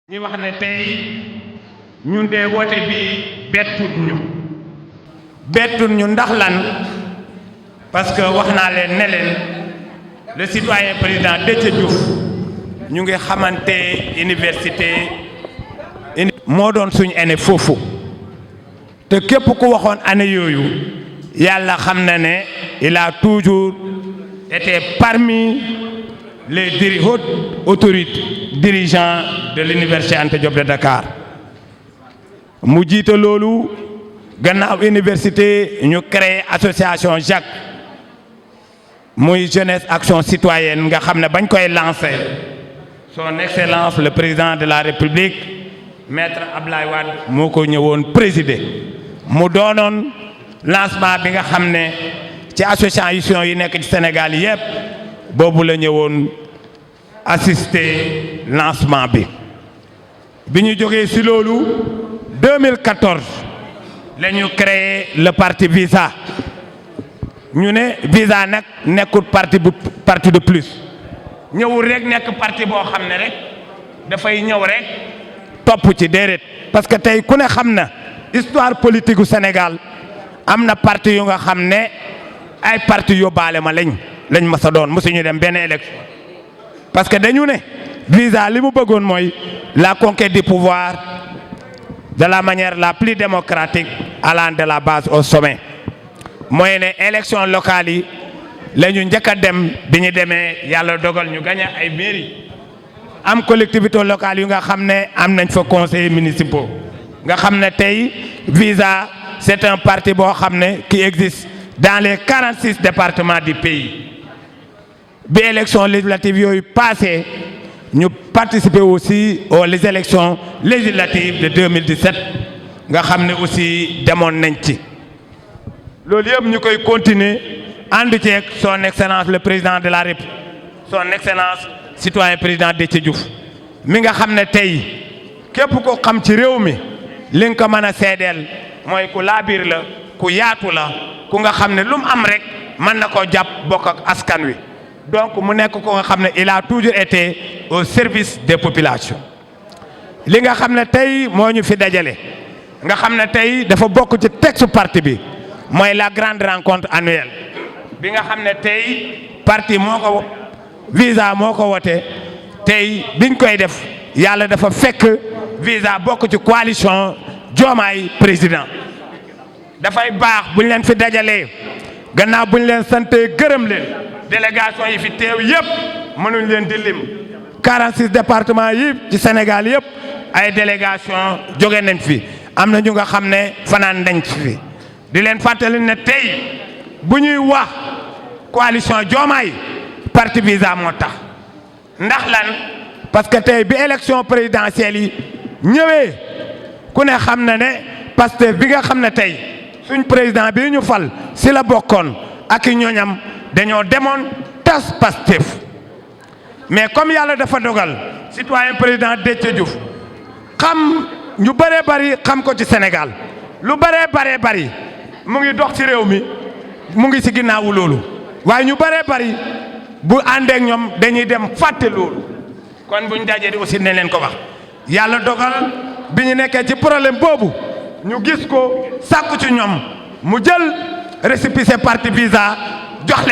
ñi wax ne tey ñun de woote bi bettut ñu ndax lan parce que wax naa leen ne leen le citoyen président Déthié Diouf ñu ngi xamante université moo doon suñu année foofu te képp ku waxoon année yooyu yàlla xam na ne il a toujours été parmi les hautes autorités dirigeants de l'université Anta Diop de Dakar mu jiite loolu gannaaw université ñu créé association Jacques muy jeunesse action citoyenne nga xam ne bañ koy lancé son excellence le président de la république maître Abdoulaye Wade moo ko ñëwoon présider mu doonoon lancement bi nga xam ne ci association yi nekk ci Sénégal yépp boobu la ñëwoon assister lancement bi ñu jógee ci loolu 2014 la ñu créé le parti Visa ñu ne Visa nag nekkul parti de plus ñëwul rek nekk parti boo xam ne rek dafay ñëw rek topp ci déedéet parce que tey ku ne xam na histoire politique u Sénégal am na parti yu nga xam ne ay parti yóbbaale ma lañ ma sa doon mosuñu dem benn élection parce que dañu ne Visa li mu bëggoon mooy la conquête du pouvoir de la manière la plus démocratique allant de la base au sommet mooy ne élection locale yi la ñu njëkk a dem bi ñu demee yàlla dogal ñu gagné ay mairie am collectivité locale yu nga xam ne am nañ fa conseillers municipaux nga xam ne tey Visa c'est un parti boo xam ne qui existe dans les 46 départements du pays bi élection législative yooyu passé ñu participer aussi aux élections législatives de 2017 nga xam ne aussi demoon nañ ci loolu yëpp ñu koy continuer ànd ceeg son excellence le président de la République son excellence citoyen président Déthié Diouf mi nga xam ne tey képp ko xam ci réew mi li nga ko mën a seedeel mooy ku laabiir la ku yaatu la ku nga xam ne lu mu am rek mën na koo jàpp bokk ak askan wi donc mu nekk ko nga xam ne il a toujours été au service des populations li nga xam ne tey moo ñu fi dajale nga xam ne tey dafa bokk ci texte parti bi mooy la grande rencontre annuelle bi nga xam ne tey parti moo ko Visa moo ko wote tey biñ koy def yàlla dafa fekk Visa bokk ci coalition Diomaye président dafay baax buñ leen fi dajalee gannaaw buñ leen santee gërëm leen délégation yi fi teew yëpp mënuñ leen di lim 46 départements yi ci Sénégal yëpp ay délégation jóge nañ fi am na ñu nga xam ne fanaan nañ fi di leen fàttali ne tey bu ñuy wax coalition Diomaye parti Visa moo tax ndax lan parce que tey bi élection présidentielle yi ñëwee ku ne xam na ne Pastef bi nga xam ne tey suñ président bi ñu fal si la bokkoon ak i ñooñam dañoo demoon tas Pastef mais comme yàlla dafa dogal citoyen président Déthié Diouf xam ñu bëree bari xam ko ci Sénégal lu bëree bari mu ngi dox ci réew mi mu ngi ci ginnaawu loolu waaye ñu bëree bari bu àndeek ñoom dañuy dem fàtte loolu kon buñ dajee di aussi ne leen ko wax yàlla dogal bi ñu nekkee ci problème boobu ñu gis ko sàkku ci ñoom mu jël récépissé parti Visa jox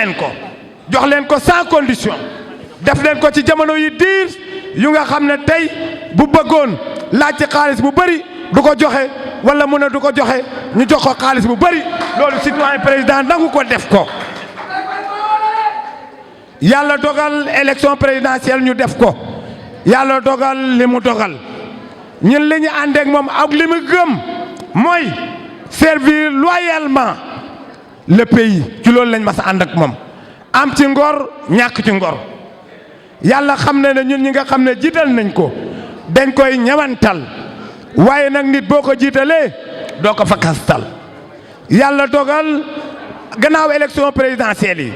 leen ko sans condition def leen ko ci jamono yi diir yu nga xam ne tey bu bëggoon laaj ci xaalis bu bëri du ko joxe wala mu ne du ko joxe ñu jox ko xaalis bu bëri loolu citoyen président nangu ko def ko yàlla dogal élection présidentielle ñu def ko yàlla dogal li mu dogal ñun li ñu àndeek moom ak li mu gëm mooy servir loyalement le pays ci loolu lañ mas a ànd ak moom am ci ngor ñàkk ci ngor yàlla xam na ne ñun ñi nga xam ne jiital nañ ko dañ koy ñawantal waaye nag nit boo ko jiitalee doo ko fa kastal yàlla dogal gannaaw élection présidentielle yi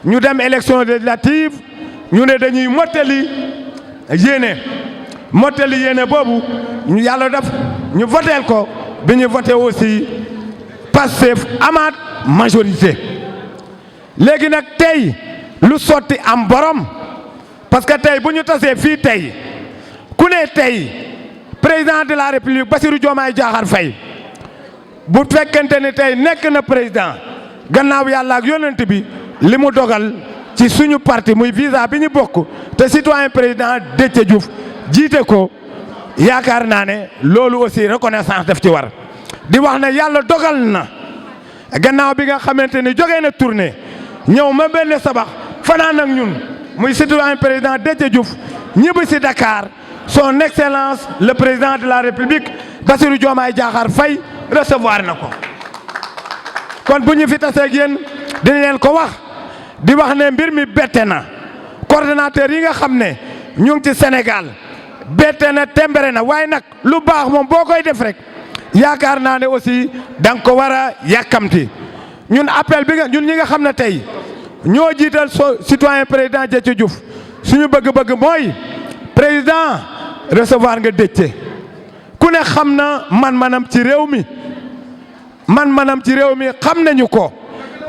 ñu dem élection législative ñu ne dañuy mottali yéene boobu ñu yàlla def ñu voteel ko bi ñu voté aussi Pastef amaat majorité léegi nag tey lu sotti am borom parce que tey bu ñu tasee fii tey ku ne tey président de la république Bassirou Diomaye Diakhar Faye bu fekkente ne tey nekk na président gannaaw yàlla ak yonent bi li mu dogal ci suñu parti muy visa bi ñu bokk te citoyen président Déthié Diouf jiite ko yaakaar naa ne loolu aussi reconnaissance daf ci war di wax ne yàlla dogal na gannaaw bi nga xamante ni jógee na tournée ñëw ma benn sabax fanaan ak ñun muy citoyen président Déthié Diouf ñibbi si Dakar son excellence le président de la république Bassirou Diomaye Diakhar Faye recevoir na ko kon bu ñu fi taseeg yéen dina leen ko wax di wax ne mbir mi bette na coordonnateur yi nga xam ne ñu ngi ci Sénégal bette na tembere na waaye nag lu baax moom boo koy def rek yaakaar naa ne aussi da nga ko war a yàkkamti ñun appel bi nga ñun ñi nga xam ne tey ñoo jiital citoyen président Déthié Diouf suñu bëgg-bëgg mooy président recevoir nga Déthié ku ne xam na man-manam ci réew mi xam nañu ko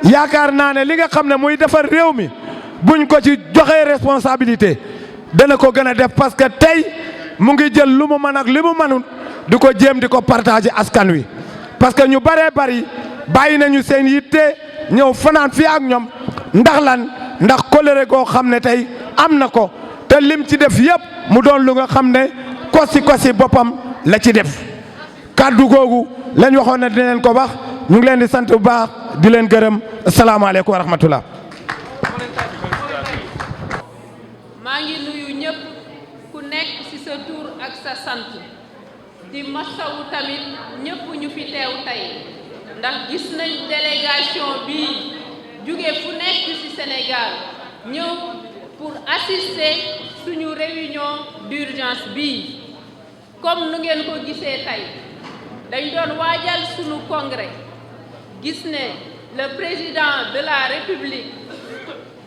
yaakaar naa ne li nga xam ne muy defar réew mi buñ ko ci joxee responsabilité dana ko gën a def parce que tey mu ngi jël lu mu mën ak li mu mënul di ko jéem di ko partager askan wi parce que ñu bëree bëri bàyyi nañu seen yitte ñëw fanaan fii ak ñoom ndax lan ndax colère goo xam ne tey am na ko te lim ci def yëpp mu doon lu nga xam ne kosi boppam la ci def kàddu googu lañ waxoon ne dina leen ko wax ñu ngi leen di sant bu baax di leen gërëm asalaamaaleykum wa rahmatullah. maa ngi nuyu ñëpp ku nekk ci sa tur ak sa sant di masawu tamit ñëpp ñu fi teew tey ndax gis nañ délégation bi jóge fu nekk ci Sénégal ñëw pour assister suñu réunion d'urgence bii comme nu ngeen ko gisee tey dañ doon waajal suñu congrès gis ne le président de la République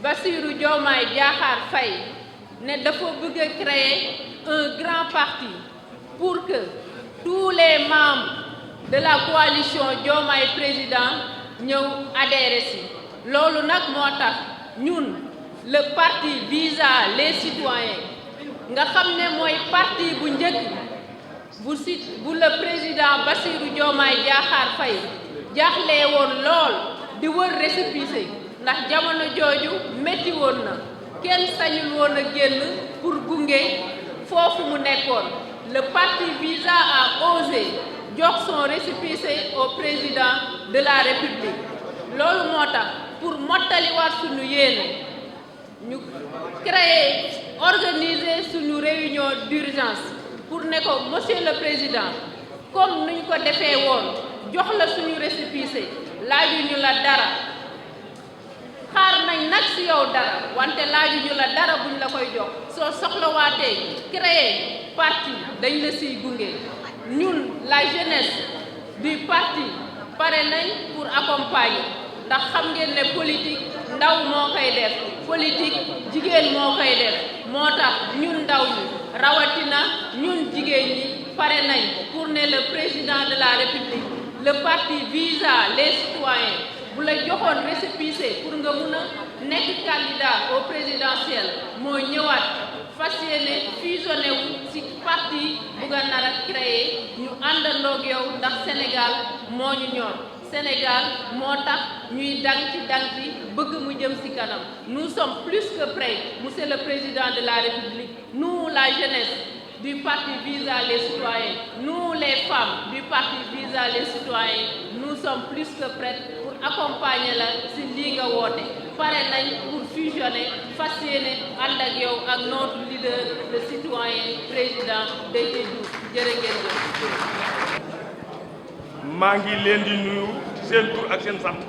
Bassirou Diomaye Diakhar Faye ne dafa bëgg a créer un grand parti pour que tous les membres de la coalition Diomaye président ñëw adhéré si loolu nag moo tax ñun le parti Visa les citoyens nga xam ne mooy parti bu njëkk bu le président Bassirou Diomaye Diakhar Faye jaaxlee woon lool di wër récépissé ndax jamono jooju métti woon na kenn sañul woon a génn pour gunge foofu mu nekkoon le parti Visa a osé jox son récépissé au président de la République loolu moo tax pour mottaliwaat suñu yéene ñu organiser suñu réunion d'urgence pour ne ko monsieur le président comme nuñ ko defee woon jox la suñu récépissé laajuñu la dara xaar nañ nag ci yow dara wante laajuñu la dara buñ la koy jox soo soxlawaatee créer parti dañ la ciy gunge ñun la jeunesse du parti pare nañ pour accompagner ndax xam ngeen ne politique ndaw moo koy def politique jigéen moo koy def moo tax ñun ndaw ñi rawatina ñun jigéen ñi pare nañ pour ne le président de la République le parti Visa les citoyens bu la joxoon récépissé pour nga mun a nekk candidat au présidentiel moo ñëwaat fas yéene fusionné wu ci parti bu nga nar a créé ñu àndandoog yow ndax Sénégal moo ñu ñor Sénégal moo tax ñuy danti bëgg mu jëm ci kanam nous sommes plus que prêts monsieur le président de la République nous la jeunesse du parti Visa les citoyens nous les femmes du parti Visa les citoyens nous sommes plus que prêts pour accompagner la ci lii nga woote pare nañ pour fusionner fas yéene ànd ak yow ak notre leader le citoyen président Déthié Diouf jërë ngeen jëf. maa ngi leen di nuyu seen tur ak seen sant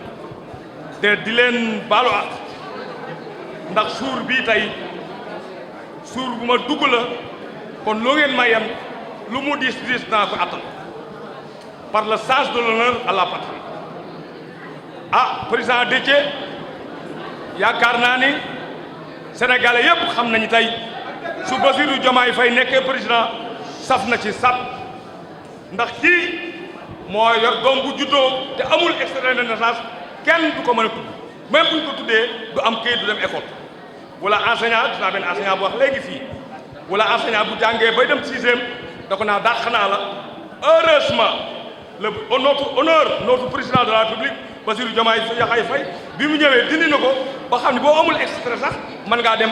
te di leen baalu ak ndax suur bii tey suur bu ma dugg la kon loo ngeen ma yem lu mu diis naa ko attan par le sens de l'honneur à la patrie président Déthié yaakaar naa ni sénégalais yépp xam nañu tey su Bassirou Diomaye Faye nekkee président saf na ci sap ndax kii moo yor doom bu juddoo te amul extrait de naissance kenn du ko mën a tudd même bu ñu ko tuddee du am kayit du dem école wala enseignant gis naa benn enseignant bu wax léegi fii wala enseignant bu jàngee bay dem 6e da ko naa dàq naa la heureusement notre honneur notre président de la République Bassirou Diomaye Diakhar Faye bi mu ñëwee dindi na ko ba xam ne boo amul extrait sax mën ngaa dem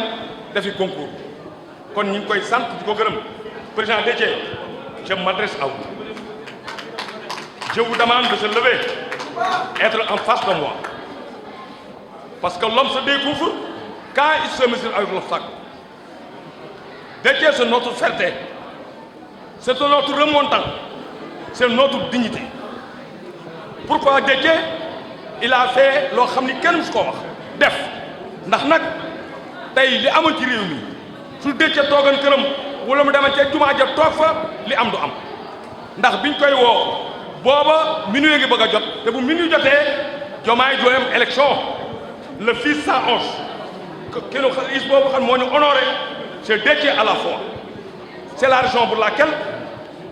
defi concours kon ñu ngi koy sant di ko gërëm président Déthié je m'adresse à vous je vous demande de se lever être en face de moi parce que l'homme se découvre quand il se mesure avec l'obstacle. Déthié, c'est notre fierté, c'est notre remontant, c'est notre dignité. Pourquoi Déthié? Il a fait loo xam ni kenn musu ko wax def ndax nag tey li amoon ci réew mi su Déthié toogan këram wala mu demoon ca jumaa ja toog fa li am du am ndax biñ koy woo booba minuit ngi bëgg a jot te bu minuit jotee Diomaye dooyam élection le fils 111 ki nu is boobu xam moo ñu honoré c'est Déthié à la fois c'est la raison pour laquelle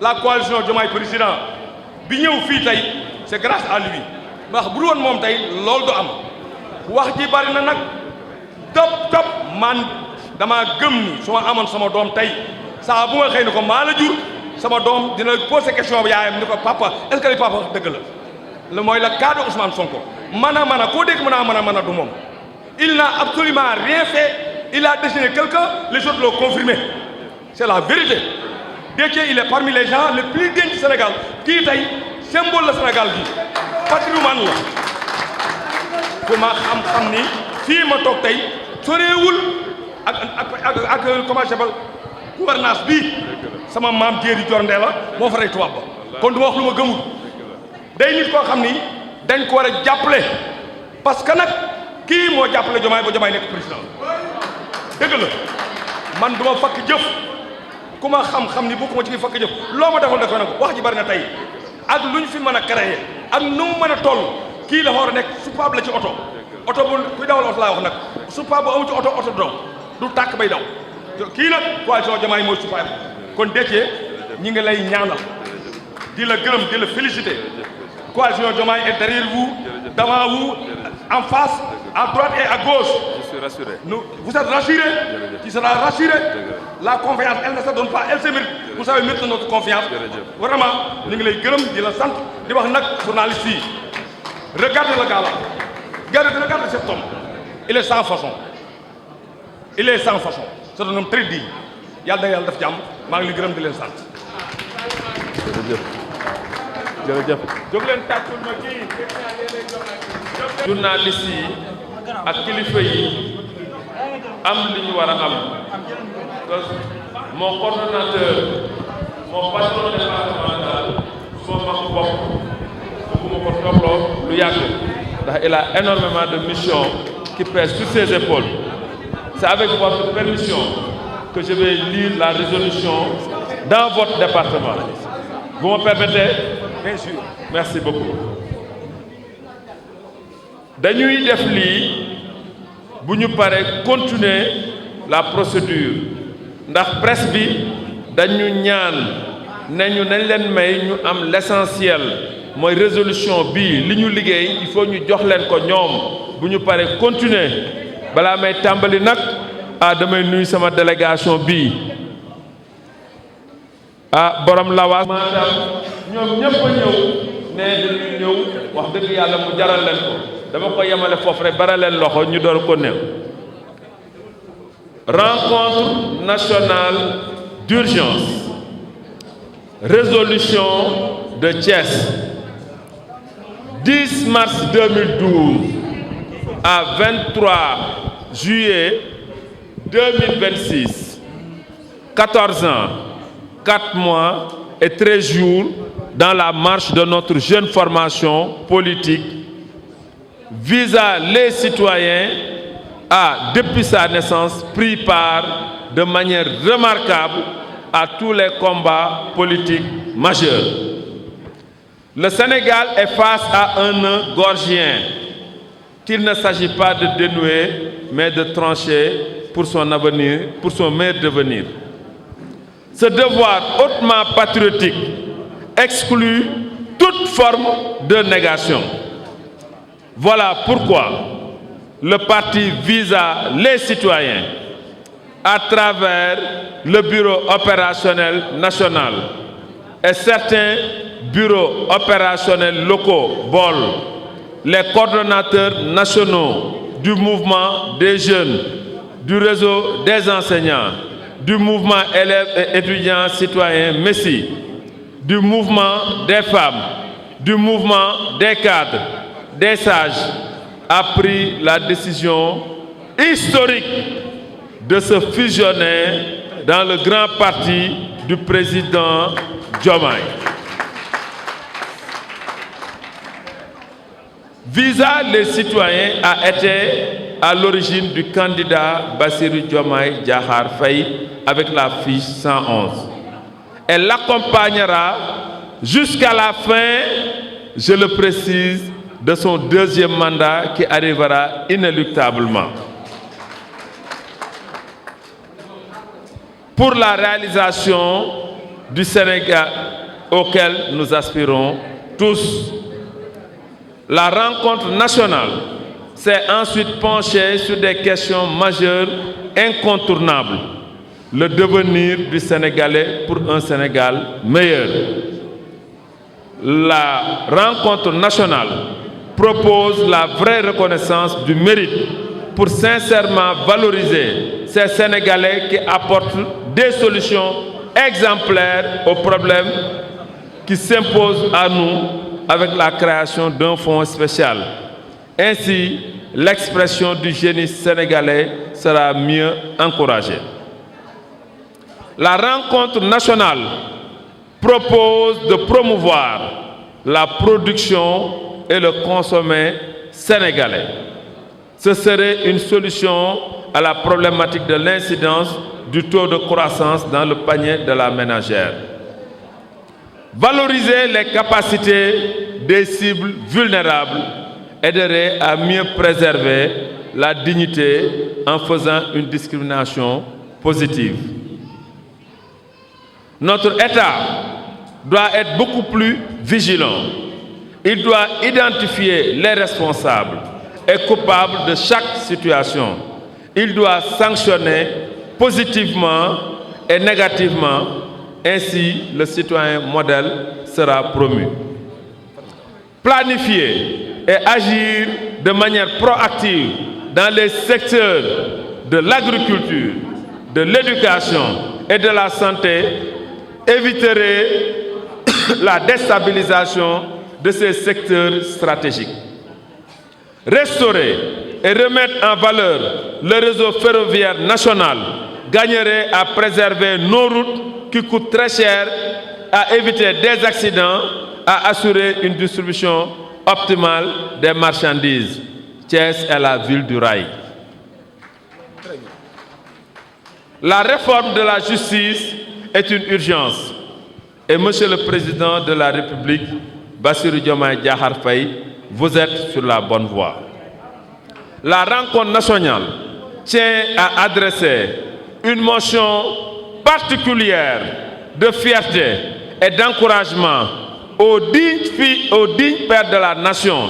la coalition Diomaye président bi ñëw fii tey c'est grâce à lui ndax bu dul woon moom tey loolu du am wax ji bari na nag top man dama gëm ni su ma amoon sama doom tey saa bu nga xëy ne ko maa la jur sama doom dina poser question bi yaayam ni ko papa est-ce que li papa wax dëgg la mooy le cas de Ousmane Sonko mën a koo dégg mën a du moom il n'a absolument rien fait il a désigné quelqu'un les autres l'ont confirmé c'est la vérité Déthié il est parmi les gens les plus dignes du Sénégal kii tey symbole la Sénégal bi patrimoine la ku ma xam ni fii ma toog tey soreewul ak comment s'appelle gouvernance bii sama maam jéeri jornde la moo fa rey tubaab ba kon du ma wax lu ma gëmul day nit koo xam ni dañ ko war a jàppale parce que nag kii moo jàppale Diomaye ba Diomaye nekk président dëgg la man du ma fakk jëf ku ma xam-xam ni bokkuma ci fakk jëf loo ma defoon defoon nag wax ji bari na tey ak lu ñu fi mën a créer ak nu mu mën a toll kii dafa war a nekk soupape la ci oto bu kuy dawal oto laa wax nag soupape bu amu ci oto daw du tàkk bay daw kii nag coalition Diomaye mooy soupape kon Déthié ñi ngi lay ñaanal di la gërëm di la féliciter coalition Diomaye est derrière vous devant vous en face à droite et à gauche. Je suis rassuré. Vous êtes rassuré. Tu seras rassuré. La confiance elle ne se donne pas elle se mérite. Vous savez mériter notre confiance. Vraiment ñu ngi lay gërëm di la sant di wax nag journaliste yi regardez le gars là regardez cet homme il est sans façon c'est un homme très digne yàlla na yàlla def jàmm maa ngi lay gërëm di leen sant. jërëjëf. jóg leen tàccul ma kii. journaliste yi ak kilifa yi am li ñu war a am parce que mon coordonnateur mon patron départemental suma mag bopp bëgguma ko toppaloo lu yàgg ndax il a énormément de missions qui pèsent sur ses épaules. C'est avec votre permission que je vais lire la résolution dans votre département. Vous me permettez? Bien sûr. Merci beaucoup. Dañuy def lii bu ñu paree continuer la procédure ndax presse bi dañu ñaan nañu nañ leen may ñu am l'essentiel mooy résolution bii li ñu liggéey il faut ñu jox leen ko ñoom bu ñu paree continuer balaa may tàmbali nag damay nuyu sama délégation bii borom lawaas maanaam ñoom ñëpp a ñëw ne dañuy ñëw wax dëgg yàlla mu jaral leen ko dama ko yemale foofu rek bara leen loxo ñu door ko néew. Rencontre nationale d'urgence résolution de Thiès 10 mars 2012 à 23 juillet 2026 14 ans 4 mois et 13 jours dans la marche de notre jeune formation politique visa les citoyens a, depuis sa naissance, pris part de manière remarquable à tous les combats politiques majeurs. Le Sénégal est face à un nœud gorgien qu'il ne s'agit pas de dénouer, mais de trancher pour son avenir, pour son meilleur devenir. Ce devoir hautement patriotique exclut toute forme de négation. Voilà pourquoi le parti Visa les citoyens à travers le bureau opérationnel national et certains bureaux opérationnels locaux, BOL, les coordonnateurs nationaux du mouvement des jeunes, du réseau des enseignants, du mouvement élèves et étudiants citoyens MESSI, du mouvement des femmes, du mouvement des cadres, des sages, a pris la décision historique de se fusionner dans le grand parti du président Diomaye. Visa les citoyens a été à l'origine du candidat Bassirou Diomaye Diakhar Faye avec la fiche 111. Elle l'accompagnera jusqu'à la fin, je le précise, de son deuxième mandat qui arrivera inéluctablement. Pour la réalisation du Sénégal auquel nous aspirons tous. La rencontre nationale s'est ensuite penchée sur des questions majeures incontournables. Le devenir du Sénégalais pour un Sénégal meilleur. La rencontre nationale propose la vraie reconnaissance du mérite pour sincèrement valoriser ces Sénégalais qui apportent des solutions exemplaires aux problèmes qui s'imposent à nous avec la création d'un fonds spécial. Ainsi, l'expression du génie sénégalais sera mieux encouragée. La rencontre nationale propose de promouvoir la production et le consommé sénégalais. Ce serait une solution à la problématique de l'incidence du taux de croissance dans le panier de la ménagère. Valoriser les capacités des cibles vulnérables aiderait à mieux préserver la dignité en faisant une discrimination positive. Notre État doit être beaucoup plus vigilant. Il doit identifier les responsables et coupables de chaque situation. Il doit sanctionner positivement et négativement. Ainsi, le citoyen modèle sera promu. Planifier et agir de manière proactive dans les secteurs de l'agriculture, de l'éducation et de la santé éviterait la déstabilisation de ces secteurs stratégiques. Restaurer et remettre en valeur le réseau ferroviaire national gagnerait à préserver nos routes qui coûtent très cher, à éviter des accidents, à assurer une distribution optimale des marchandises. Thiès est la ville du rail. La réforme de la justice est une urgence. Et Monsieur le Président de la République, Bassirou Diomaye Diakhar Faye, vous êtes sur la bonne voie. La rencontre nationale tient à adresser une mention particulière de fierté et d'encouragement aux dignes pères de la nation,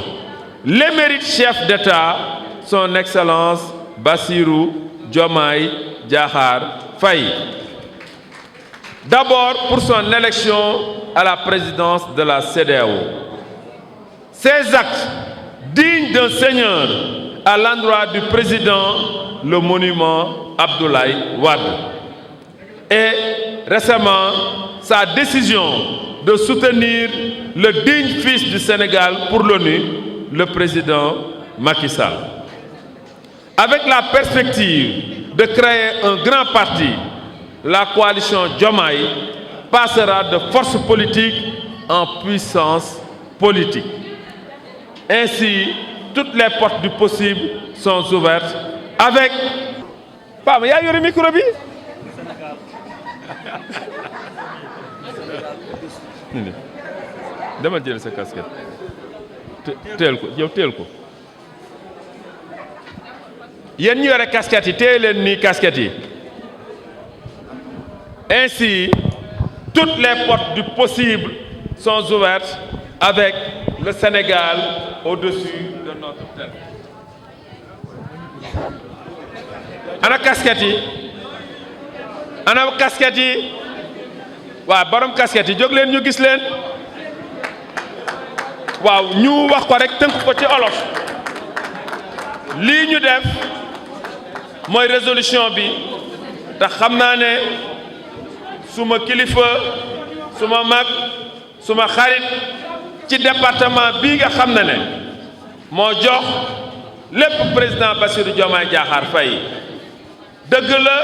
l'émérite chef d'État, son Excellence Bassirou Diomaye Diakhar Faye. D'abord pour son élection à la présidence de la CEDEAO. Ces actes dignes d'un seigneur à l'endroit du président, le monument Abdoulaye Wade. Et récemment, sa décision de soutenir le digne fils du Sénégal pour l'ONU, le président Macky Sall. Avec la perspective de créer un grand parti, la coalition Diomaye passera de force politique en puissance politique. Ainsi, toutes les portes du possible sont ouvertes avec... Pam, yaa yore micro bi? Dama jël sa casquette. Teel ko, yow teel ko. Yéen ñu yore casquette yi, téye leen nii casquette yi. Ainsi, toutes les portes du possible sont ouvertes avec le Sénégal au-dessus de notre tête. Ana casquette yi, ana casquette yi waaw borom casquette yi jóg leen ñu gis leen waaw ñu wax ko rek tënk ko ci olof lii ñu def mooy résolution bi te xam naa ne suma kilifa suma mag suma xarit ci département bii nga xam ne moo jox lépp président Bassirou Diomaye Diakhar Faye dëgg la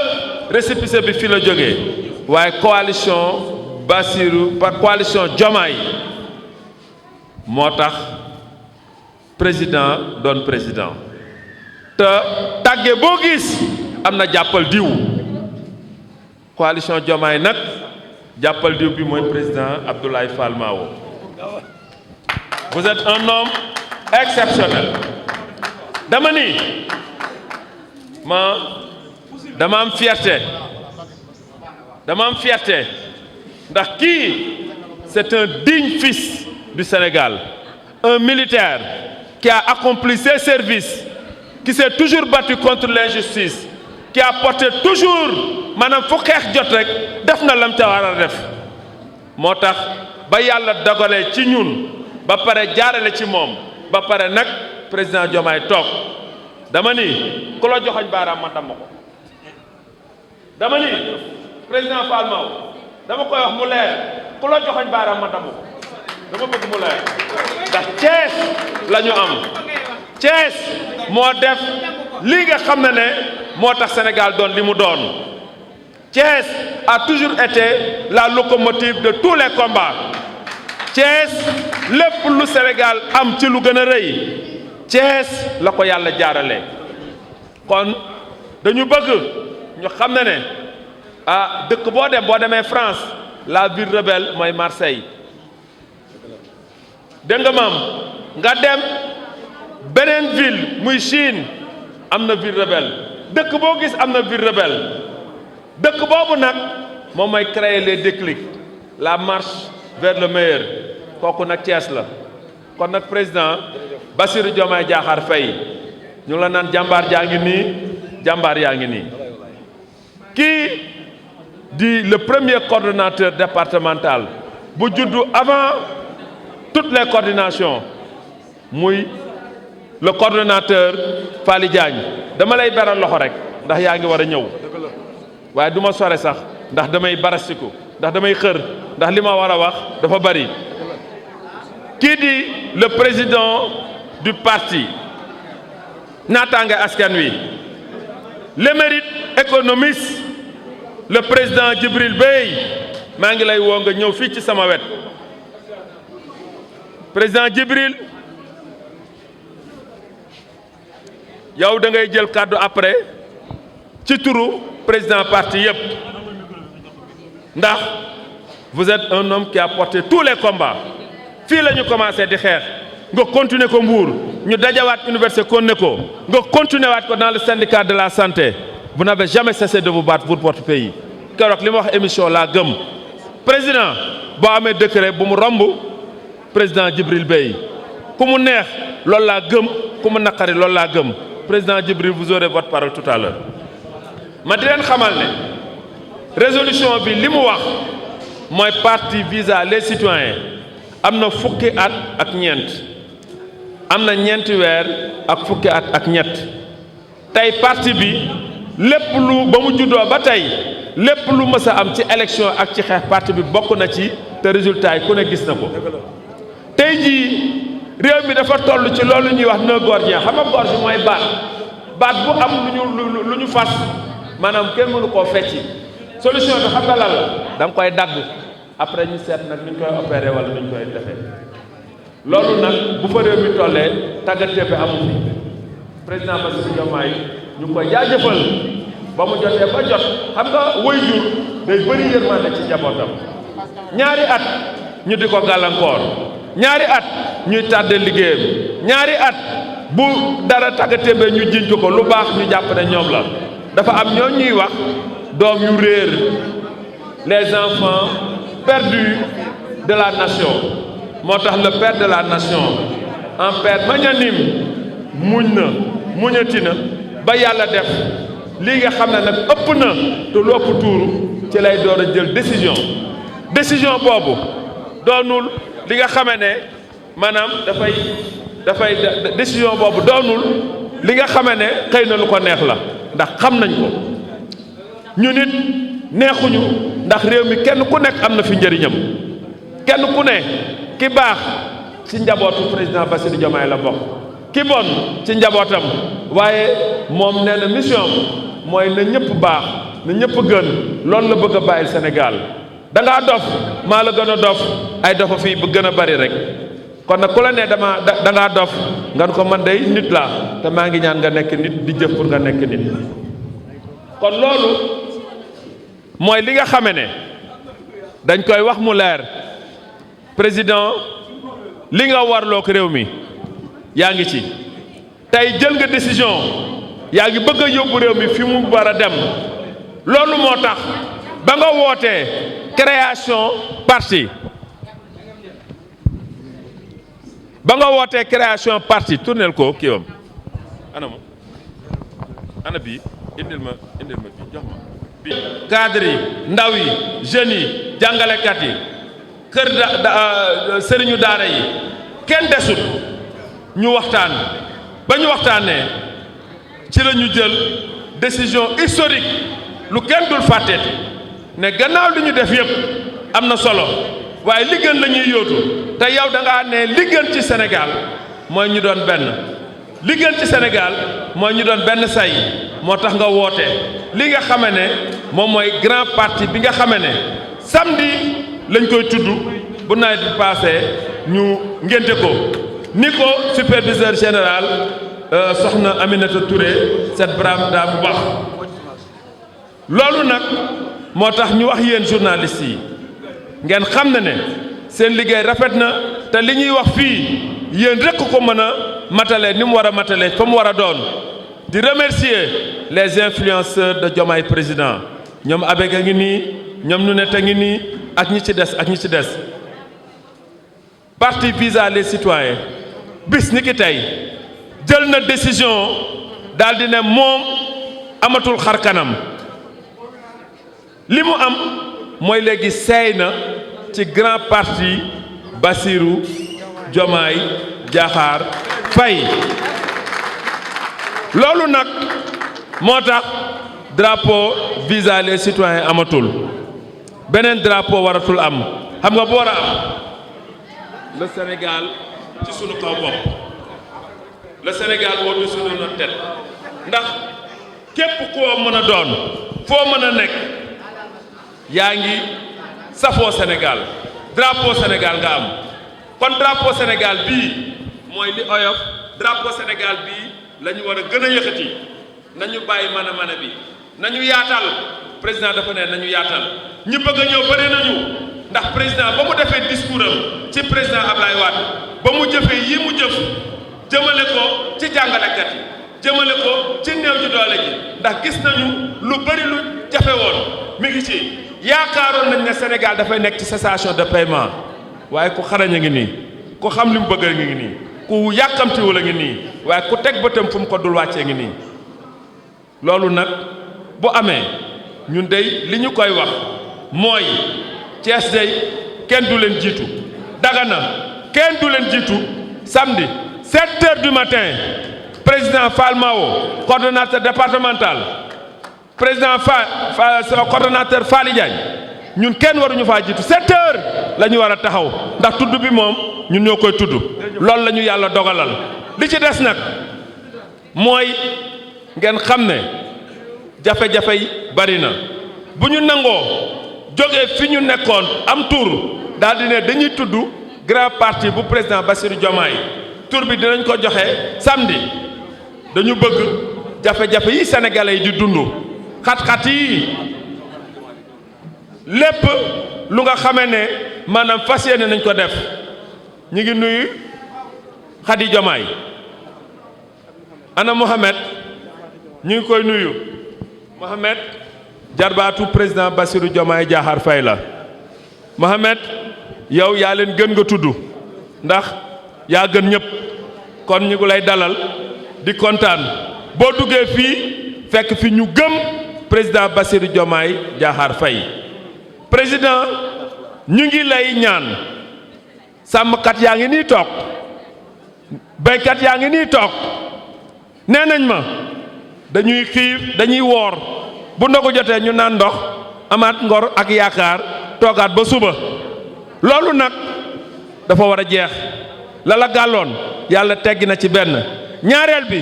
récépissé bi fi la jógee waaye coalition Bassirou par coalition Diomaye moo tax président doon président te tàgge boo gis am na jàppal diw coalition Diomaye nag jàppal diw bi mooy président Abdoulaye Fall Mao. Vous êtes un homme exceptionnel dama ni dama am fierté ndax kii c'est un digne fils du Sénégal, un militaire qui a accompli ses services, qui s'est toujours battu contre l'injustice, qui a porté toujours maanaam fu xeex jot rek def na lam ca war a def moo tax ba yàlla dogalee ci ñun ba pare jaarale ci moom ba pare nag président Diomaye toog dama ni ku la joxoñ baaraam ma damm ko dama ni président Fall Mao dama koy wax mu leer ku la joxoñ baaraam ma damm ko dama bëgg mu leer ndax Thiès la ñu am Thiès moo def lii nga xam ne moo tax Sénégal doon li mu doon Thiès a toujours été la locomotive de tous les combats Thiès lépp lu Sénégal am ci lu gën a rëy Thiès la ko yàlla jaarale kon dañu bëgg ñu xam ne dëkk boo demee France la ville rebelle mooy Marseille dégg nga maam nga dem beneen ville muy Chine am na ville rebelle dëkk boo gis am na ville rebelle dëkk boobu nag moom mooy créer les déclics la marche vers le meilleur kooku nag Thiès la kon nag président Bassirou Diomaye Diakhar Faye ñu la naan jàmbaar jaa ngi nii jàmbaar yaa ngi nii kii di le premier coordonnateur départemental bu juddu avant toutes les coordinations muy le coordonnateur Fally Diagne dama lay beral loxo rek ndax yaa ngi war a ñëw waaye du ma sore sax ndax damay barastiku ndax damay xër ndax li ma war a wax dafa bari kii di le président du parti naataange askan wi l'émérite économiste le président Djibril Bey maa ngi lay woo nga ñëw fii ci sama wet président Djibril yow da ngay jël kàddu après ci turu président parti yépp ndax vous êtes un homme qui a porté tous les combats fii la ñu commencé di xeex nga continuer ko Mbour ñu dajawaat université kon ne ko nga continuer waat ko dans le syndicat de la santé vous n'avez jamais cessé de vous battre pour votre pays keroog li ma wax émission laa gëm président boo amee décret bu mu romb président Djibril Bey ku mu neex loolu laa gëm ku mu naqari loolu laa gëm président Djibril vous aurez votre parole tout à l'heure ma di leen xamal ne résolution bi li mu wax mooy parti visa les citoyens am na fukki at ak ñeent am na ñeenti weer ak fukki at ak ñett tey parti bi lépp lu ba mu juddoo ba tey lépp lu mës a am ci élection ak ci xeex parti bi bokk na ci te résultat yi ku ne gis na ko tey jii réew mi dafa toll ci loolu ñuy wax nœud gordien xam nga gorge mooy baat bu am lu ñu fas maanaam kenn mënu koo fecci solution bi xam nga lan la da nga koy dagg après ñu seet nag nuñ koy opéré wala nuñ koy defee loolu nag bu fa réew mi tollee tàggatee bi amu fi président Bassirou Diomaye ñu ngi koy jaajëfal ba mu jotee ba jot xam nga waajur day bëri yërmande ci njabootam ñaari at ñu di ko gàllankoor ñaari at ñuy tardé liggéeyam ñaari at bu dara tàggatee ba ñu jiñ ko lu baax ñu jàpp ne ñoom la dafa am ñoo ñuy wax doom yu réer les enfants perdus de la nation moo tax le père de la nation un père magnanime muñati na ba yàlla def lii nga xam ne nag ëpp na te lu ëpp tuuru ci lay door a jël décision boobu doonul li nga xame ne maanaam dafay décision boobu doonul li nga xame ne xëy na lu ko neex la ndax xam nañ ko ñu nit neexuñu ndax réew mi kenn ku nekk am na fi njëriñam kenn ku ne ki baax ci njabootu président Bassirou Diomaye la bokk ki bon ci njabootam waaye moom nee na mission mooy na ñëpp baax na ñëpp gën loolu la bëgg a bàyyil Sénégal da ngaa dof maa la gën a dof ay dofa fii bu gën a bari rek kon nag ku la ne da ngaa dof nga ko man day nit laa te maa ngi ñaan nga nekk nit di jëf pour nga nekk nit kon loolu mooy li nga xame ne dañ koy wax mu leer président li nga warloo ko réew mi yaa ngi ci tey jël nga décision yaa ngi bëgg a yóbbu réew mi fi mu war a dem loolu moo tax ba nga wootee création parti tournel ko kii wam ana bii indil ma bii jox ma bii cadre yi ndaw yi jeunes yi jàngalekat yi kër sëriñu daara yi kenn desut ñu waxtaan ba ñu waxtaanee ci la ñu jël décision historique lu kenn dul fàtteeti ne gannaaw li ñu def yëpp am na solo waaye li gën la ñuy yóotu te yow da ngaa ne li gën ci Sénégal mooy ñu doon benn li gën ci Sénégal mooy ñu doon benn say moo tax nga woote li nga xame ne moom mooy grand parti bi nga xame ne samedi lañ koy tudd bu nawet bi passé ñu ngénte ko ni ko superviseur général soxna Aminata Touré cette brave dame bu baax loolu nag moo tax ñu wax yéen journalistes yi ngeen xam ne seen liggéey rafet na te li ñuy wax fii yéen rekk ko mën a matale ni mu war a matale fa mu war a doon di remercier les influenceurs de Diomaye président ñoom Abeg a ngi nii ñoom Nunette a ngi nii ak ñi ci des parti Visa les citoyens bis ni ki tey jël na décision daal di ne moom amatul xar kanam li mu am mooy léegi seey na ci grand parti Bassirou Diomaye Diakhar Faye loolu nag moo tax drapeau Visa les citoyens amatul beneen drapeau waratul am xam nga bu war a am le Sénégal ci sunu kaw bopp le Sénégal au-dessus de notre tête ndax képp koo mën a doon foo mën a nekk yaa ngi safoo Sénégal drapeau Sénégal nga am kon drapeau Sénégal bii mooy li oyof drapeau Sénégal bii la ñu war a gën a yëkkati nañu bàyyi mën a bi nañu yaatal président dafa ne nañu yaatal ñi bëgg a ñëw bëri nañu ndax président ba mu defee discours am ci président Ablaye Wade ba mu jëfee yi mu jëf jëmale ko ci jàngalekat yi jëmale ko ci néew ji doole ji ndax gis nañu lu bëri lu jafe woon mi ngi ci yaakaaroon nañ ne Sénégal dafay nekk ci cessation de paiement waaye ku xarañ a ngi nii ku xam li mu bëgg a ngi nii ku yàkkamtiwul a ngi nii waaye ku teg bëtam fu mu ko dul wàccee ngi nii loolu nag bu amee ñun dey li ñu koy wax mooy Thiès dey kenn du leen jiitu Dagana kenn du leen jiitu samedi 7 heures du matin président Fall Mao coordonnateur départemental président coordonnateur Fally Diagne ñun kenn waruñu faa jiitu 7 heures la ñu war a taxaw ndax tudd bi moom ñun ñoo koy tudd loolu la ñu yàlla dogalal li ci des nag mooy ngeen xam ne jafe-jafe yi bari na bu ñu nangoo jógee fi ñu nekkoon am tur daal di ne dañuy tudd grand parti bu président Bassirou Diomaye tur bi dinañ ko joxe samedi dañu bëgg jafe-jafe yi sénégalais yi di dund xat-xat yi lépp lu nga xamee ne maanaam fas yéene nañ ko def ñu ngi nuyu Khady Diomaye ana Mohamed ñu ngi koy nuyu Mohamed jarbaatu président Bassirou Diomaye Diakhar Faye la Mohamed yow yaa leen gën nga tudd ndax yaa gën ñëpp kon ñu ngi lay dalal di kontaan boo duggee fii fekk fi ñu gëm président Bassirou Diomaye Diakhar Faye président ñu ngi lay ñaan sàmmkat yaa ngi nii toog béykat yaa ngi nii toog nee nañ ma dañuy xiif dañuy woor bu ndogu jotee ñu naan ndox amaat ngor ak yaakaar toogaat ba suba loolu nag dafa war a jeex la la gàlloon yàlla teggi na ci benn ñaareel bi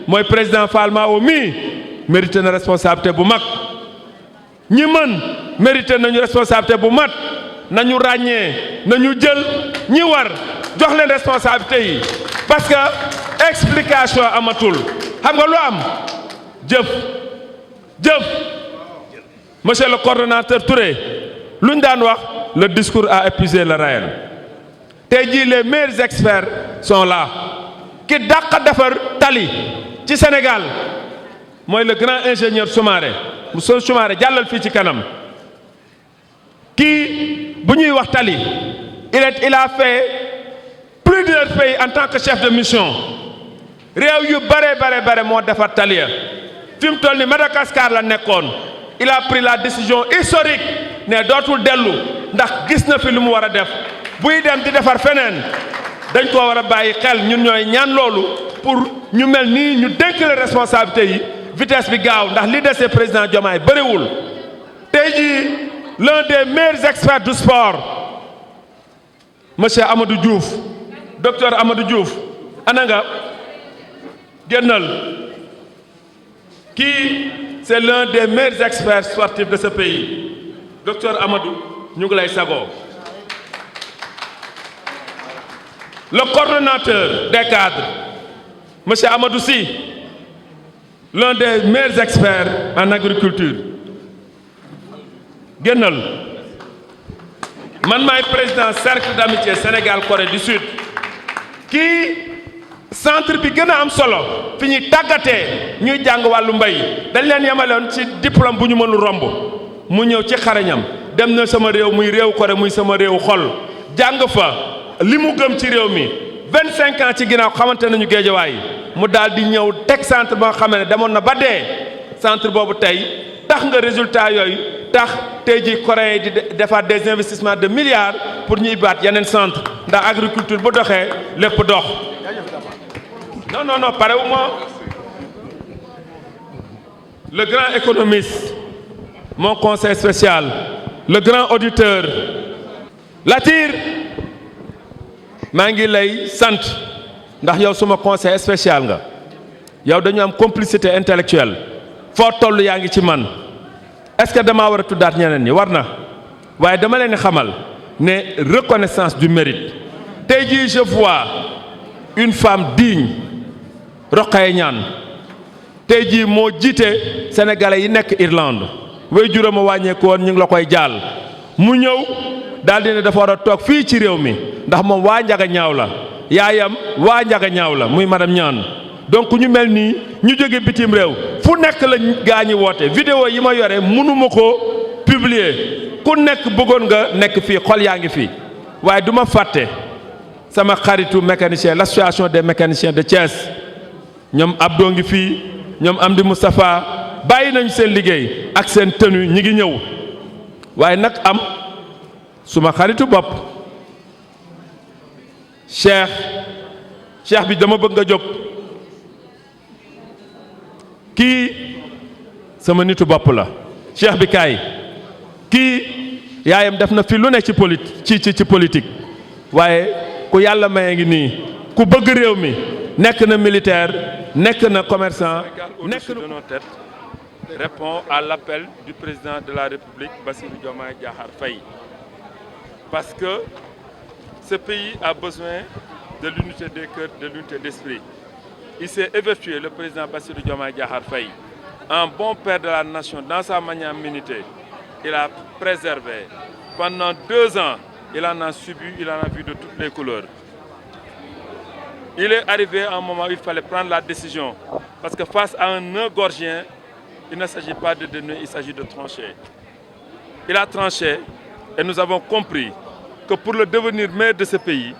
mooy président Fall Mao mii mérité na responsabilité bu mag ñi mën mérité nañu responsabilité bu mat nañu ràññee nañu jël ñi war jox leen responsabilité yi parce que explication amatul xam nga lu am jëf monsieur le coordonnateur Touré lu ñu daan wax le discours a épuisé le réel tey jii les meilleurs experts sont là ki dàq defar tali ci Sénégal mooy le grand ingénieur Soumaré monsieur Soumaré jàllal fii ci kanam kii bu ñuy wax tali il a fait plus d'un pays en tant que chef de mission réew yu bare moo defar tali ya fi mu toll ni Madagascar la nekkoon il a pris la décision historique ne dootul dellu ndax gis na fi lu mu war a def buy dem di defar feneen dañ ko war a bàyyi xel ñun ñooy ñaan loolu pour ñu mel nii ñu dénk les responsabilités yi vitesse bi gaaw ndax li dese président Diomaye bëriwul tey jii l'un des meilleurs experts du sport monsieur Amadou Diouf docteur Amadou Diouf ana nga génnal kii c'est l'un des meilleurs experts sportifs de ce pays docteur Amadou ñu ngi lay sagoo le coordonnateur des cadres monsieur Amadou Sy l'un des meilleurs experts en agriculture génnal man maay président cercle d'amitié Sénégal-Corée du Sud kii centre bi gën a am solo fi ñuy tàggatee ñuy jàng wàllu mbay dañ leen yemaloon ci diplôme bu ñu mënul romb mu ñëw ci xarañam dem na sama réew muy réew Corée muy sama réew xol jàng fa li mu gëm ci réew mi 25 ans ci ginnaaw xamante nañu géejawaay mu daal di ñëw teg centre ba nga xam ne demoon na ba dee centre boobu tey tax nga résultat yooyu tax tey ji Corée di defaat des investissements de milliards pour ñuy baat yeneen centre ndax agriculture bu doxee lépp dox non parewuma le grand économiste mon conseil spécial le grand auditeur Latir maa ngi lay sant ndax yow suma conseil spécial nga yow dañu am complicité intellectuelle foo toll yaa ngi ci man est-ce que damaa war a tuddaat ñeneen ñi war na waaye dama leen xamal ne reconnaissance du mérite tey jii je vois une femme digne Rokhaya Niane tey jii moo jiite sénégalais yi nekk Irlande way juróoma wàññeeku woon ñu ngi la koy jaal mu ñëw daal di ne dafa war a toog fii ci réew mi ndax moom waa Njaga Ñaaw la yaayam waa Njaga Ñaaw la muy madame Niane donc ñu mel nii ñu jóge bitim réew fu nekk la gaañi woote vidéo yi ma yore mënuma ko publier ku nekk bëggoon nga nekk fii xol yaa ngi fii waaye du ma fàtte sama xaritu mécanicien l'association des mécaniciens de Thiès ñoom Abdou ngi fii ñoom Amdi Moustapha bàyyi nañu seen liggéey ak seen tenue ñi ngi ñëw waaye nag am suma xaritu bopp Cheikh bi dama bëgg nga jóg kii sama nitu bopp la Cheikh bi kaay kii yaayam def na fi lu ne ci politique waaye ku yàlla maye ngi nii ku bëgg réew mi nekk na militaire nekk na commerçant nekk na nos têtes répond à l'appel du président de la République Bassirou Diomaye Diakhar Faye parce que ce pays a besoin de l'unité des cœurs, de l'unité d'esprit. Il s'est évertué, le président Bassirou Diomaye Diakhar Faye, un bon père de la nation dans sa magnanimité. Il a préservé. Pendant 2 ans, il en a subi, il en a vu de toutes les couleurs. Il est arrivé à un moment où il fallait prendre la décision. Parce que face à un nœud gorgien, il ne s'agit pas de donner, il s'agit de trancher. Il a tranché et nous avons compris que pour le devenir meilleur de ce pays,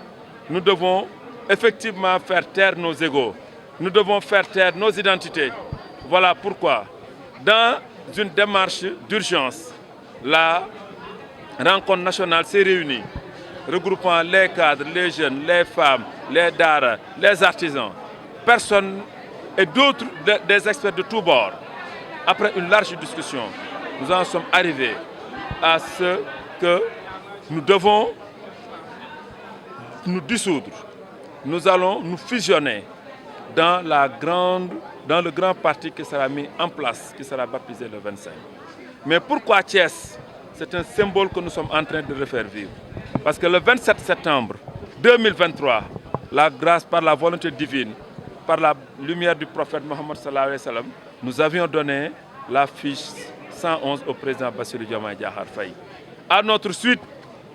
nous devons effectivement faire taire nos égos. Nous devons faire taire nos identités. Voilà pourquoi, dans une démarche d'urgence, la rencontre nationale s'est réunie, regroupant les cadres, les jeunes, les femmes, les daara, les artisans, personnes et d'autres des experts de tous bords. Après une large discussion, nous en sommes arrivés à ce que nous devons nous dissoudre. Nous allons nous fusionner dans le grand parti qui sera mis en place, qui sera baptisé le 25. Mais pourquoi Thiès? C'est un symbole que nous sommes en train de refaire vivre. Parce que le 27 septembre 2023, la grâce par la volonté divine, par la lumière du prophète Mohammed sallallahu alayhi wa sallam, nous avions donné la fiche 111 au président Bassirou Diomaye Diakhar Faye. À notre suite,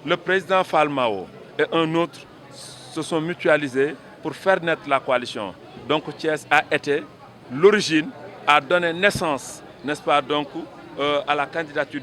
le président Fall Mao et un autre se sont mutualisés pour faire naître la coalition. Donc Thiès a été l'origine, a donné naissance, n'est-ce pas, donc, à la candidature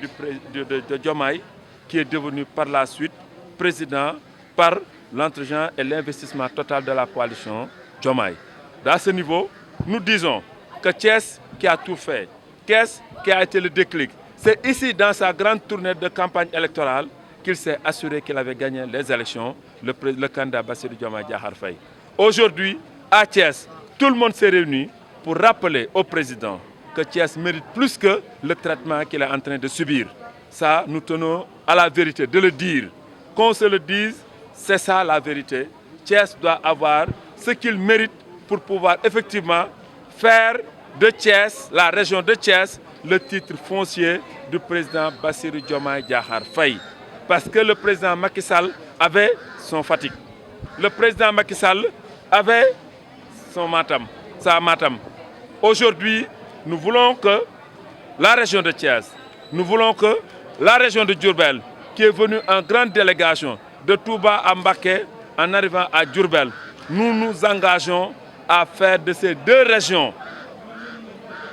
de Diomaye, qui est devenu par la suite président par l'entregent et l'investissement total de la coalition Diomaye. À ce niveau, nous disons que Thiès qui a tout fait, Thiès qui a été le déclic, c'est ici dans sa grande tournée de campagne électorale qu'il s'est assuré qu'il avait gagné les élections, le candidat Bassirou Diomaye Diakhar Faye. Aujourd'hui, à Thiès, tout le monde s'est réuni pour rappeler au président que Thiès mérite plus que le traitement qu'il est en train de subir. Ça, nous tenons à la vérité de le dire. Qu'on se le dise, c'est ça la vérité. Thiès doit avoir ce qu'il mérite pour pouvoir effectivement faire de Thiès, la région de Thiès, le titre foncier du président Bassirou Diomaye Diakhar Faye. Parce que le président Macky Sall avait son Fatick. Le président Macky Sall avait son Matam, sa Matam. Aujourd'hui, nous voulons que la région de Thiès, nous voulons que la région de Diourbel, qui est venue en grande délégation de Touba à Mbacké en arrivant à Diourbel, nous nous engageons à faire de ces deux régions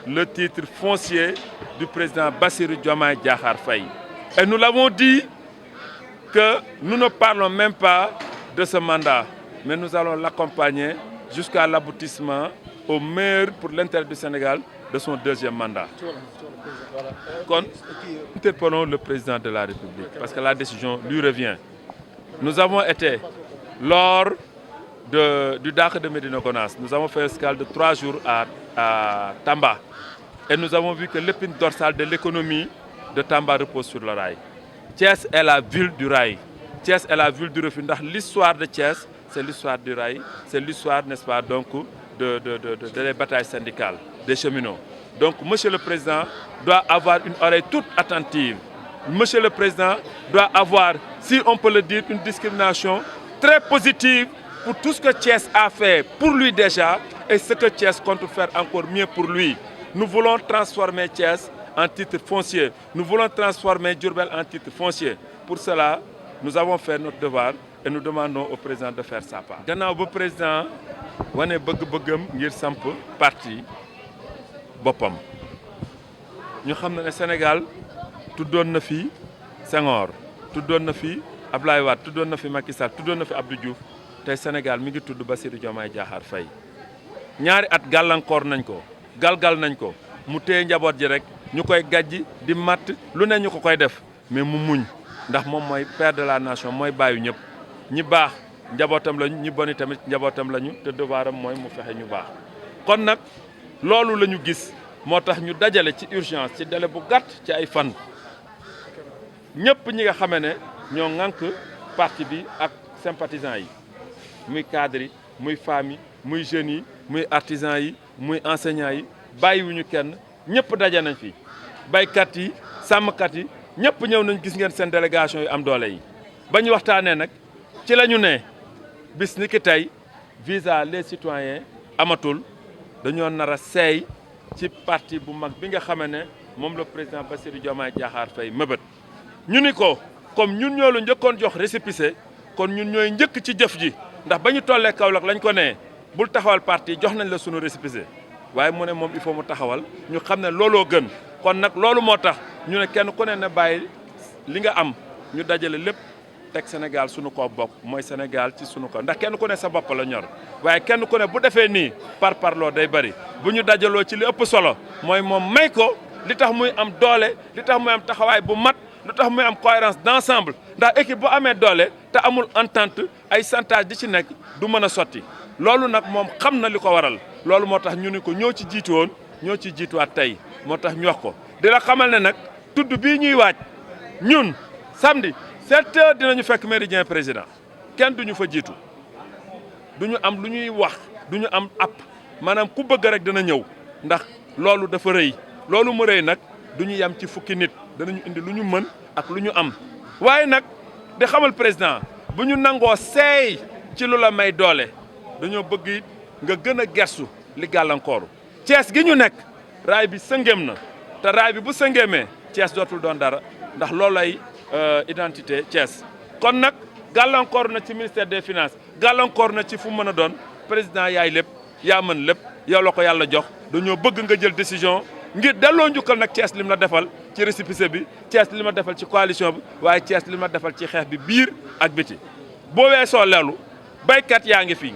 le titre foncier du président Bassirou Diomaye Diakhar Faye. Et nous l'avons dit que nous ne parlons même pas de ce mandat, mais nous allons l'accompagner jusqu'à l'aboutissement au meilleur pour l'intérêt du Sénégal de son deuxième mandat. Interpellons le président de la République parce que la décision lui revient. Nous avons été, lors du Dakar de Médina Gounass, nous avons fait une escale de 3 jours à Tamba. Et nous avons vu que l'épine dorsale de l'économie de Tamba repose sur le rail. Thiès est la ville du rail. Thiès est la ville du refuge. L'histoire de Thiès, c'est l'histoire du rail. C'est l'histoire, n'est-ce pas, donc, des batailles syndicales, des cheminots. Donc, Monsieur le Président doit avoir une oreille toute attentive. Monsieur le Président doit avoir, si on peut le dire, une discrimination très positive pour tout ce que Thiès a fait pour lui déjà et ce que Thiès compte faire encore mieux pour lui. Nous voulons transformer Thiès en titre foncier. Nous voulons transformer Diourbel en titre foncier. Pour cela, nous avons fait notre devoir et nous demandons au président de faire sa part. Gannaaw ba président wane bëgg-bëggam ngir samp parti boppam ñu xam ne Sénégal tuddoon na fi Senghor tuddoon na fi Ablaye Wade tuddoon na fi Macky Sall tuddoon na fi Abdou Diouf tey Sénégal mi ngi tudd Bassirou Diomaye Diakhar Faye ñaari at gàllankoor nañ ko galgal nañ ko mu téye njaboot ji rek ñu koy gàjji di matt lu ne ñu ko koy def mais mu muñ ndax moom mooy père de la nation mooy bàyyu ñëpp ñi baax njabootam lañu ñi boni tamit njabootam lañu te devoiram mooy mu fexe ñu baax kon nag loolu la ñu gis moo tax ñu dajale ci urgence ci délai bu gàtt ci ay fan ñëpp ñi nga xamee ne ñoo ŋànk parti bi ak sympathisants yi muy cadres yi muy femmes yi muy jeunes yi muy artisans yi muy enseignants yi bàyyiwuñu kenn ñëpp daje nañ fi baykat yi sàmmkat yi ñëpp ñëw nañ gis ngeen seen délégation yu am doole yi ba ñu waxtaanee nag ci la ñu ne bis ni ki tey visa les citoyens amatul dañoo nar a seey ci parti bu mag bi nga xamee ne moom le président Bassirou Diomaye Diakhar Faye mëbët ñu ni ko comme ñun ñoo la njëkkoon jox récépissé kon ñun ñooy njëkk ci jëf ji ndax ba ñu tollee Kaolack lañ ko nee bul taxawal parti jox nañ la sunu récépissé waaye mu ne moom il faut mu taxawal ñu xam ne looloo gën kon nag loolu moo tax ñu ne kenn ku ne na bàyyi li nga am ñu dajale lépp teg Sénégal sunu ko bokk mooy Sénégal ci sunu ko ndax kenn ku ne sa bopp la ñor waaye kenn ku ne bu defee nii parloo day bari bu ñu dajaloo ci li ëpp solo mooy moom may ko li tax muy am doole li tax muy am taxawaay bu mat lu tax muy am cohérence d'ensemble ndax équipe bu amee doole te amul entente ay chantage di ci nekk du mën a sotti loolu nag moom xam na li ko waral loolu moo tax ñu ni ko ñoo ci jiitu woon ñoo ci jiituwaat tey moo tax ñu wax ko di la xamal ne nag tudd bii ñuy waaj ñun samedi 7 heures dinañu fekk méridien président kenn duñu fa jiitu duñu am lu ñuy wax duñu am app maanaam ku bëgg rek dina ñëw ndax loolu dafa rëy loolu mu rëy nag duñu yem ci fukki nit danañu indi lu ñu mën ak lu ñu am waaye nag di xamal président bu ñu nangoo seey ci lu la may doole dañoo bëgg it nga gën a gersu li gàllankooru Thiès gi ñu nekk raay bi sëngéem na te raay bi bu sëngéemee Thiès dootul doon dara ndax loolay identité Thiès kon nag gàllankoor na ci ministère des finances gàllankoor na ci fu mën a doon président yaay lépp yaa mën lépp yow la ko yàlla jox dañoo bëgg nga jël décision ngir delloo njukkal nag Thiès lim la defal ci récépissé bi Thiès li ma defal ci coalition bi waaye Thiès li ma defal ci xeex bi biir ak biti boo weesoo leelu baykat yaa ngi fii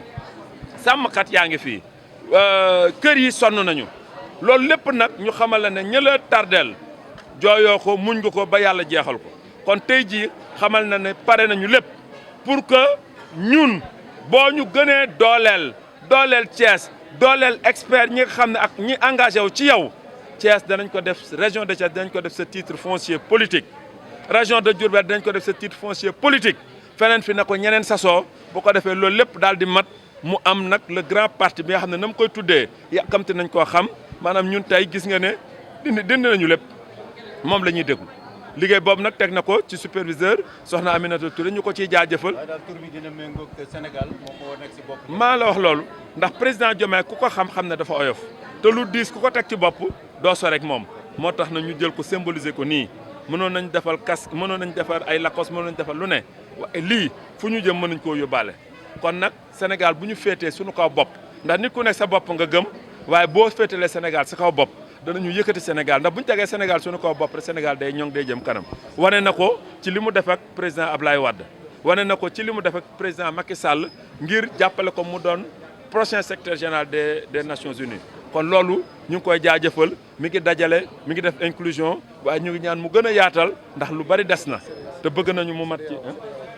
sàmmkat yaa ngi fii kër yi sonn nañu loolu lépp nag ñu xamal la ne ñëla tardeel jooyoo ko muñ nga ko ba yàlla jeexal ko kon tey jii xamal na ne pare nañu lépp pour que ñun boo ñu gënee dooleel Thiès dooleel expert ñi nga xam ne ak ñi engagé wu ci yow Thiès danañ ko def région de Thiès danañ ko def sa titre foncier politique région de Diourbel danañ ko def sa titre foncier politique feneen fi na ko ñeneen sasoo bu ko defee loolu lépp daal di mat mu am nag le grand parti bi nga xam ne na mu koy tuddee yàkkamte nañ koo xam maanaam ñun tey gis nga ne dindi nañu lépp moom la ñuy déglu liggéey boobu nag teg na ko ci superviseur soxna Aminata Touré ñu ko ciy jaajëfal. waaye daal tur bi dina méngóog Sénégal moo ko nekk si bopp. maa la wax loolu ndax président Diomaye ku ko xam-xam ne dafa oyof te lu diis ku ko teg ci bopp doo so rek moom moo tax na ñu jël ko symboliser ko nii mënoon nañ defal casque mënoon nañ defar ay Lacoste mënoon nañ defal lu ne waaye lii fu ñu jëm mën nañ koo yóbbaale kon nag Sénégal bu ñu féetee suñu kaw bopp ndax nit ku nekk sa bopp nga gëm waaye boo féetalee Sénégal sa kaw bopp danañu yëkkati Sénégal ndax bu ñu tegee Sénégal suñu kaw bopp rek Sénégal day ñoŋ day jëm kanam wane na ko ci li mu def ak président Ablaye Wade wane na ko ci li mu def ak président Macky Sall ngir jàppale ko mu doon prochain secrétaire général des Nations Unies kon loolu ñu ngi koy jaajëfal mi ngi dajale mi ngi def inclusion waaye ñu ngi ñaan mu gën a yaatal ndax lu bari des na te bëgg nañu mu mat ci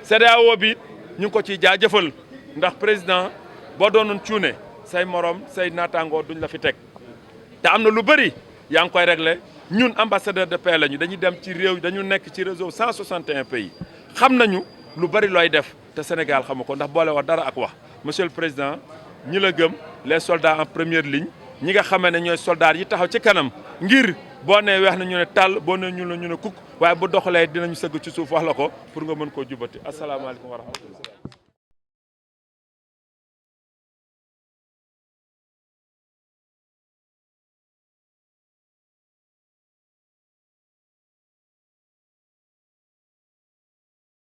CEDEAO bi ñu ngi ko ciy jaajëfal ndax président boo doonoon cuune say morom say naataangoo duñ la fi teg te am na lu bëri yaa ngi koy réglé ñun ambassadeur de paix lañu dañuy dem ci réew dañu nekk ci réseau 161 pays xam nañu lu bëri looy def te Sénégal xamu ko ndax boole wax dara ak wax monsieur le président ñi la gëm les soldats en première ligne ñi nga xamee ne ñooy soldats yi taxaw ci kanam ngir boo nee weex na ñu ne tàll boo nee ñu ne kukk waaye bu doxalee dinañu sëgg ci suuf wax la ko pour nga mën koo jubati asalaamaaleykum wa rahmatulah.